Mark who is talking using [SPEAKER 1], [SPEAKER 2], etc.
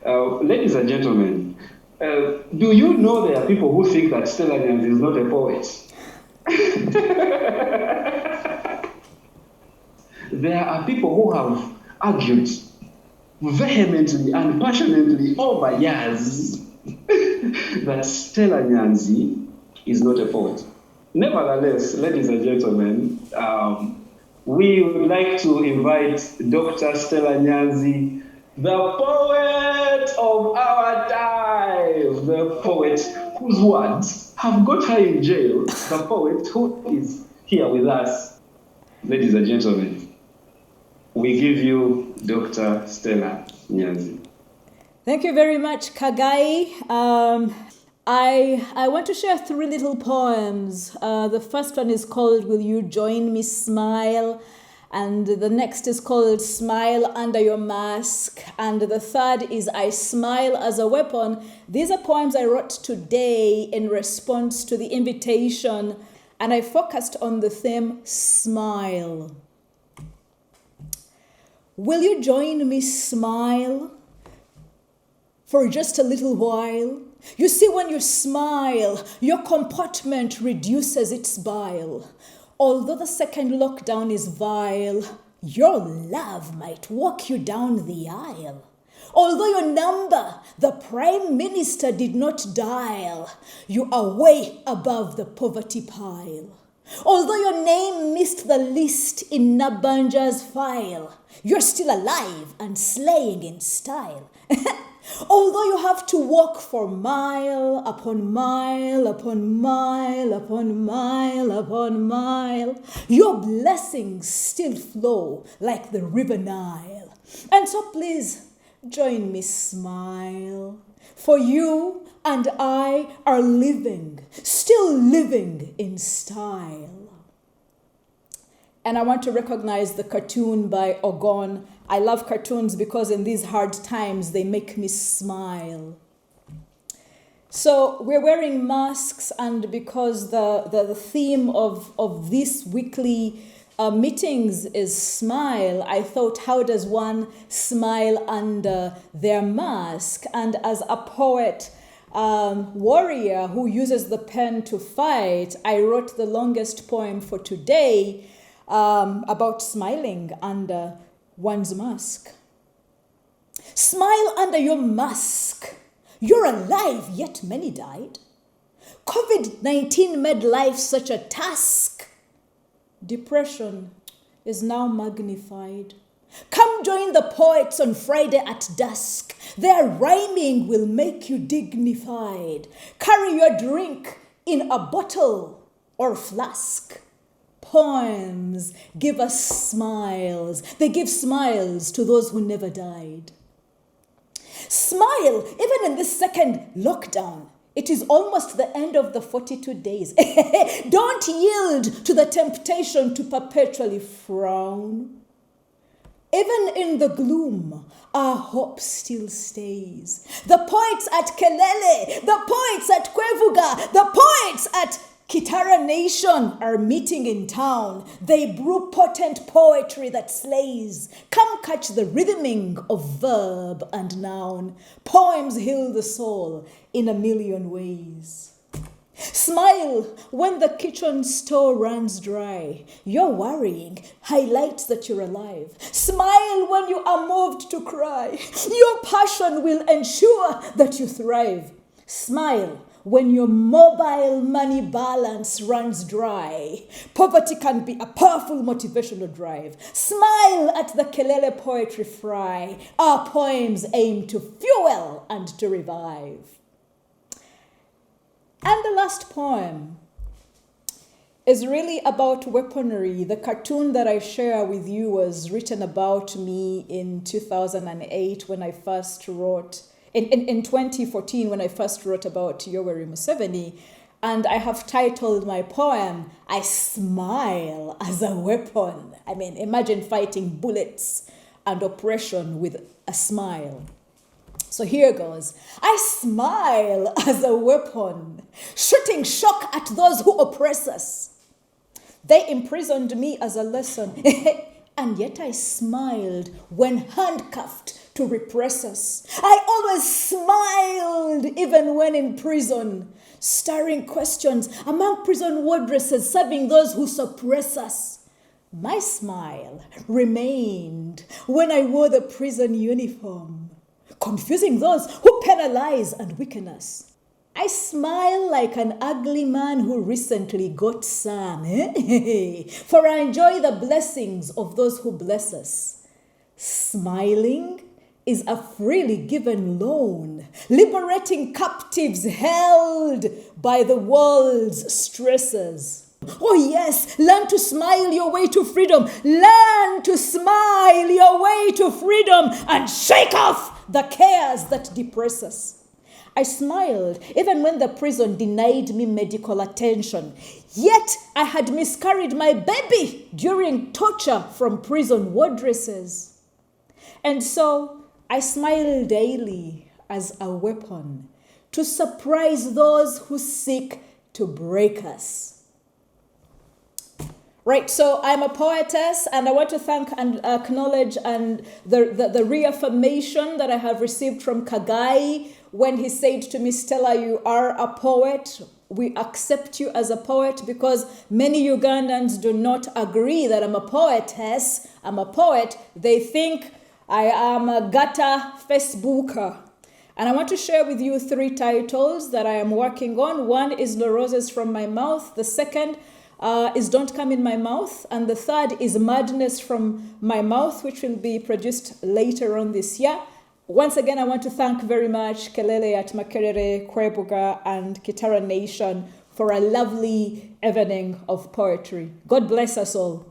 [SPEAKER 1] Ladies and gentlemen, do you know there are people who think that Stella Nyanzi is not a poet? There are people who have argued vehemently and passionately over years that Stella Nyanzi is not a poet. Nevertheless, ladies and gentlemen, we would like to invite Dr. Stella Nyanzi, the poet of our time, the poet whose words have got her in jail, the poet who is here with us. Ladies and gentlemen, we give you Dr. Stella Nyanzi.
[SPEAKER 2] Thank you very much, Kagayi. I want to share 3 little poems. The first one is called Will You Join Me Smile? And the next is called Smile Under Your Mask. And the third is I Smile as a Weapon. These are poems I wrote today in response to the invitation, and I focused on the theme smile. Will you join me smile for just a little while? You see, when you smile, your compartment reduces its bile. Although the second lockdown is vile, your love might walk you down the aisle. Although your number the Prime Minister did not dial, you are way above the poverty pile. Although your name missed the list in Nabanja's file, you're still alive and slaying in style. Although you have to walk for mile upon mile upon mile upon mile upon mile, your blessings still flow like the river Nile. And so please join me smile, for you and I are living, still living in style. And I want to recognize the cartoon by Ogon. I love cartoons because in these hard times, they make me smile. So we're wearing masks, and because the theme of this weekly meetings is smile, I thought, how does one smile under their mask? And as a poet, warrior who uses the pen to fight, I wrote the longest poem for today about smiling under one's mask. Smile under your mask. You're alive, yet many died. COVID-19 made life such a task. Depression is now magnified. Come join the poets on Friday at dusk. Their rhyming will make you dignified. Carry your drink in a bottle or flask. Poems give us smiles. They give smiles to those who never died. Smile, even in this second lockdown. It is almost the end of the 42 days. Don't yield to the temptation to perpetually frown. Even in the gloom, our hope still stays. The poets at Kelele, the poets at Kwebuga, the poets at Kitara Nation are meeting in town. They brew potent poetry that slays. Come catch the rhythming of verb and noun. Poems heal the soul in a million ways. Smile when the kitchen store runs dry. Your worrying highlights that you're alive. Smile when you are moved to cry. Your passion will ensure that you thrive. Smile when your mobile money balance runs dry. Poverty can be a powerful motivational drive. Smile at the Kelele Poetry Fry. Our poems aim to fuel and to revive. And the last poem is really about weaponry. The cartoon that I share with you was written about me in 2008 when I first wrote in 2014, when I first wrote about Yoweri Museveni, and I have titled my poem, I Smile as a Weapon. I mean, imagine fighting bullets and oppression with a smile. So here goes. I smile as a weapon, shooting shock at those who oppress us. They imprisoned me as a lesson. and yet I smiled when handcuffed to repress us. I always smiled even when in prison, stirring questions among prison wardresses, serving those who suppress us. My smile remained when I wore the prison uniform, confusing those who penalize and weaken us. I smile like an ugly man who recently got some, for I enjoy the blessings of those who bless us. Smiling is a freely given loan, liberating captives held by the world's stresses. Oh yes, learn to smile your way to freedom. Learn to smile your way to freedom and shake off the cares that depress us. I smiled even when the prison denied me medical attention. Yet I had miscarried my baby during torture from prison wardresses. And so I smile daily as a weapon to surprise those who seek to break us. Right, so I'm a poetess, and I want to thank and acknowledge and the reaffirmation that I have received from Kagayi when he said to me, Stella, you are a poet. We accept you as a poet, because many Ugandans do not agree that I'm a poetess. I'm a poet. They think I am a gutter Facebooker. And I want to share with you 3 titles that I am working on. One is No Roses From My Mouth. The second is Don't Come in My Mouth. And the third is Madness From My Mouth, which will be produced later on this year. Once again, I want to thank very much Kelele At Makerere, Kwebuga and Kitara Nation for a lovely evening of poetry. God bless us all.